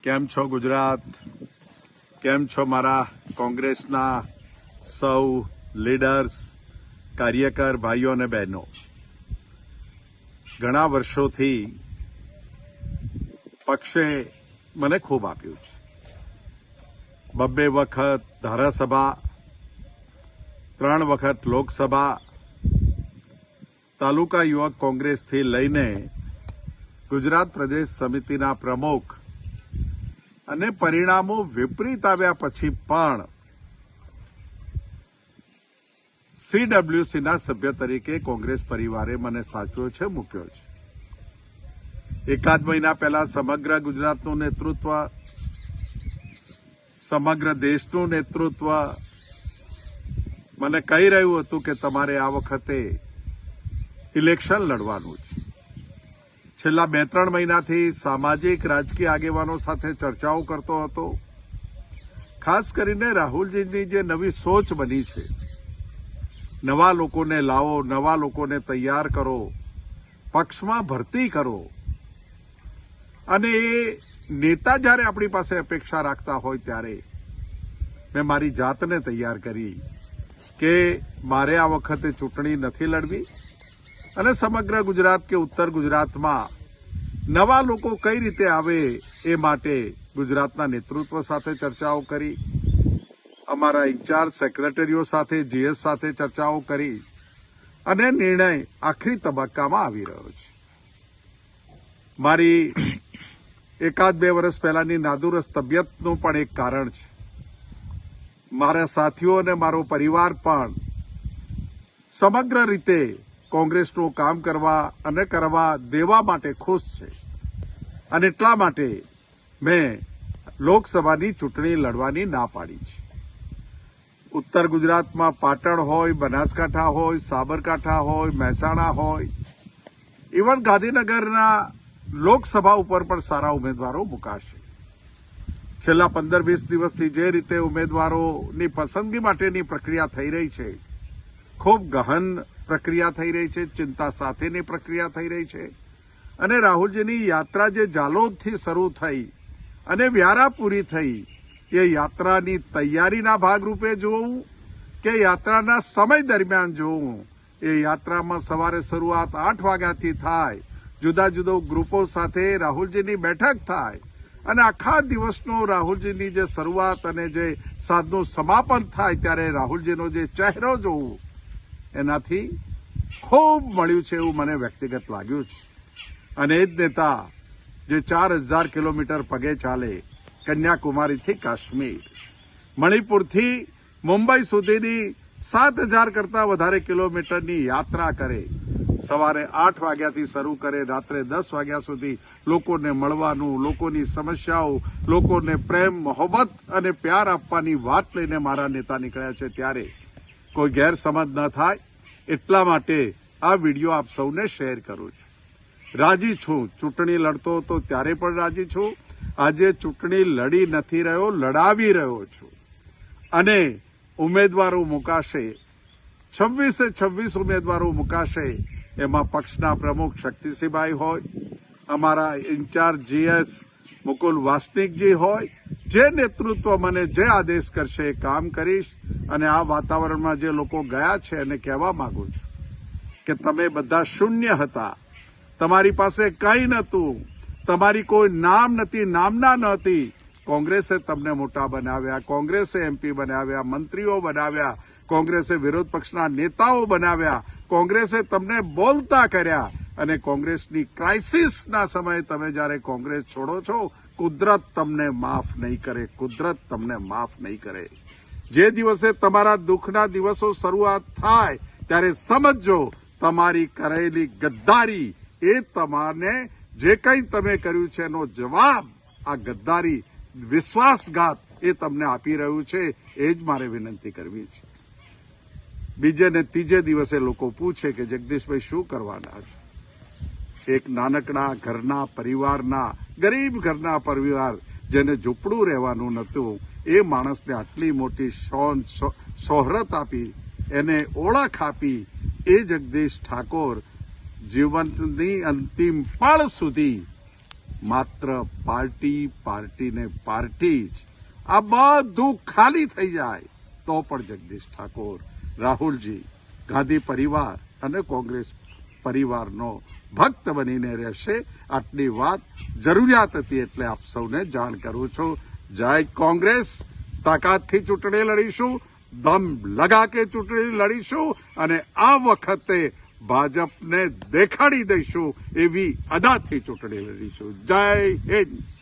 કેમ છો ગુજરાત? કેમ છો મારા કોંગ્રેસના સૌ લીડર્સ, કાર્યકર ભાઈઓ અને બહેનો? ઘણા વર્ષોથી પક્ષે મને ખૂબ આપ્યું છે. 2 વખત ધારાસભા, 3 વખત લોકસભા, તાલુકા યુવક કોંગ્રેસથી લઈને ગુજરાત પ્રદેશ સમિતિના પ્રમુખ અને પરિણામો વિપરીત આવ્યા પછી પણ CWCના સભ્ય તરીકે કોંગ્રેસ પરિવારે મને સાચવ્યો છે, મૂક્યો છે. એકાદ મહિના પહેલા સમગ્ર ગુજરાતનું નેતૃત્વ, સમગ્ર દેશનું નેતૃત્વ મને કહી રહ્યું હતું કે તમારે આ વખતે ઇલેક્શન લડવાનું છે. છેલ્લા 2-3 મહિનાથી સામાજિક રાજકીય આગેવાનો સાથે ચર્ચાઓ કરતો હતો. ખાસ કરીને રાહુલજીની જે નવી સોચ બની છે, નવા લોકોને લાવો, નવા લોકોને તૈયાર કરો, પક્ષમાં ભરતી કરો, અને એ નેતા જ્યારે આપણી પાસે અપેક્ષા રાખતા હોય ત્યારે મેં મારી જાતને તૈયાર કરી કે મારે આ વખતે ચૂંટણી નથી લડવી અને સમગ્ર ગુજરાત કે ઉત્તર ગુજરાતમાં નવા લોકો કઈ રીતે આવે એ માટે ગુજરાતના નેતૃત્વ સાથે ચર્ચાઓ કરી, અમારા ઇન્ચાર્જ સેક્રેટરીઓ સાથે, GS સાથે ચર્ચાઓ કરી અને નિર્ણય આખરી તબક્કામાં આવી રહ્યો છે. મારી 1-2 વર્ષ પહેલાની નાદુરસ્ત તબિયતનું પણ એક કારણ છે. મારા સાથીઓ અને મારો પરિવાર પણ સમગ્ર રીતે કોંગ્રેસનું કામ કરવા અને કરવા દેવા માટે ખુશ છે, અને એટલા માટે મેં લોકસભાની ચૂંટણી લડવાની ના પાડી છે. ઉત્તર ગુજરાતમાં પાટણ હોય, બનાસકાંઠા હોય, સાબરકાંઠા હોય, મહેસાણા હોય, ઇવન ગાંધીનગરના લોકસભા ઉપર પણ સારા ઉમેદવારો મુકાશે. છેલ્લા 15-20 દિવસથી જે રીતે ઉમેદવારોની પસંદગી માટેની પ્રક્રિયા થઈ રહી છે, ખૂબ ગહન પ્રક્રિયા થઈ રહી છે, ચિંતા સાથેની પ્રક્રિયા થઈ રહી છે. અને રાહુલજીની યાત્રા જે જાલોદથી શરૂ થઈ અને વ્યારા પૂરી થઈ, એ યાત્રાની તૈયારીના ભાગરૂપે જોવું કે યાત્રાના સમય દરમિયાન જોવું, એ યાત્રામાં સવારે શરૂઆત 8 વાગ્યાથી થાય, જુદા જુદા ગ્રુપો સાથે રાહુલજીની બેઠક થાય અને આખા દિવસનો રાહુલજીની જે શરૂઆત અને જે સાંજનું સમાપન થાય ત્યારે રાહુલજીનો જે ચહેરો જોવું, એનાથી ખૂબ મળ્યું છે એવું મને વ્યક્તિગત લાગ્યું છે. અને એ જ નેતા જે 4000 કિલોમીટર પગે ચાલે, કન્યાકુમારીથી કાશ્મીર, મણિપુરથી મુંબઈ સુધીની 7000 કરતાં વધારે કિલોમીટરની યાત્રા કરે, સવારે 8 વાગ્યાથી શરૂ કરે, રાત્રે 10 વાગ્યા સુધી લોકોને મળવાનું, લોકોની સમસ્યાઓ, લોકોને પ્રેમ, મોહબ્બત અને પ્યાર આપવાની વાત લઈને મારા નેતા નીકળ્યા છે, ત્યારે કોઈ ગેરસમજ ન થાય એટલા માટે આ વિડીયો આપ સૌને શેર કરું છું. રાજી છું, ચૂંટણી લડતો હતો ત્યારે પણ રાજી છું. આજે ચૂંટણી લડી નથી રહ્યો, લડાવી રહ્યો છું. અને ઉમેદવારો મુકાશે, 26 ઉમેદવારો મુકાશે. એમાં પક્ષના પ્રમુખ શક્તિસિંહભાઈ હોય, અમારા ઇન્ચાર્જ GS મુકુલ વાસનિકજી હોય, જે નેતૃત્વ મને જે આદેશ કરશે એ કામ કરીશ. અને આ વાતાવરણમાં જે લોકો ગયા છે એને કહેવા માંગુ છું કે તમે બધા શૂન્ય હતા, તમારી પાસે કંઈ નહોતું, તમારી કોઈ નામ નથી, નામના નહોતી. કોંગ્રેસે તમને મોટા બનાવ્યા, કોંગ્રેસે MP બનાવ્યા, મંત્રીઓ બનાવ્યા, કોંગ્રેસે વિરોધ પક્ષના નેતાઓ બનાવ્યા, કોંગ્રેસે તમને બોલતા કર્યા. અને કોંગ્રેસની ક્રાઇસિસના સમયે તમે જ્યારે કોંગ્રેસ છોડો છો, કુદરત તમને માફ નહીં કરે, કુદરત તમને માફ નહીં કરે. જે દિવસે તમારા દુઃખના દિવસો શરૂઆત થાય ત્યારે સમજો તમારી કરેલી ગદ્દારી, એ તમારે જે કંઈ તમે કર્યું છે એનો જવાબ આ ગદ્દારી, વિશ્વાસઘાત એ તમને આપી રહ્યું છે. એ જ મારે વિનંતી કરવી છે. બીજે ને ત્રીજે દિવસે લોકો પૂછે કે જગદીશભાઈ શું કરવાના છે? એક નાનકડા ઘરના પરિવારના, ગરીબ ઘરના પરિવાર, જેને ઝૂંપડું રહેવાનું નહોતું, એ માણસને આટલી મોટી શોહરત આપી, એને ઓળખ આપી, એ જગદીશ ઠાકોર જીવનની અંતિમ પળ સુધી માત્ર પાર્ટી ને પાર્ટી જ આ બધું ખાલી થઈ જાય તો પણ જગદીશ ઠાકોર, રાહુલજી, ગાંધી પરિવાર અને કોંગ્રેસ પરિવારનો ભક્ત બનીને રહેશે. આટલી વાત જરૂરિયાત હતી એટલે આપ સૌને જાણ કરું છું. જય કોંગ્રેસ. તાકાતથી ચૂંટણી લડીશું, દમ લગા કે ચૂંટણી લડીશું અને આ વખતે ભાજપને દેખાડી દઈશું એવી અદાથી ચૂંટણી લડીશું. જય હિન્દ.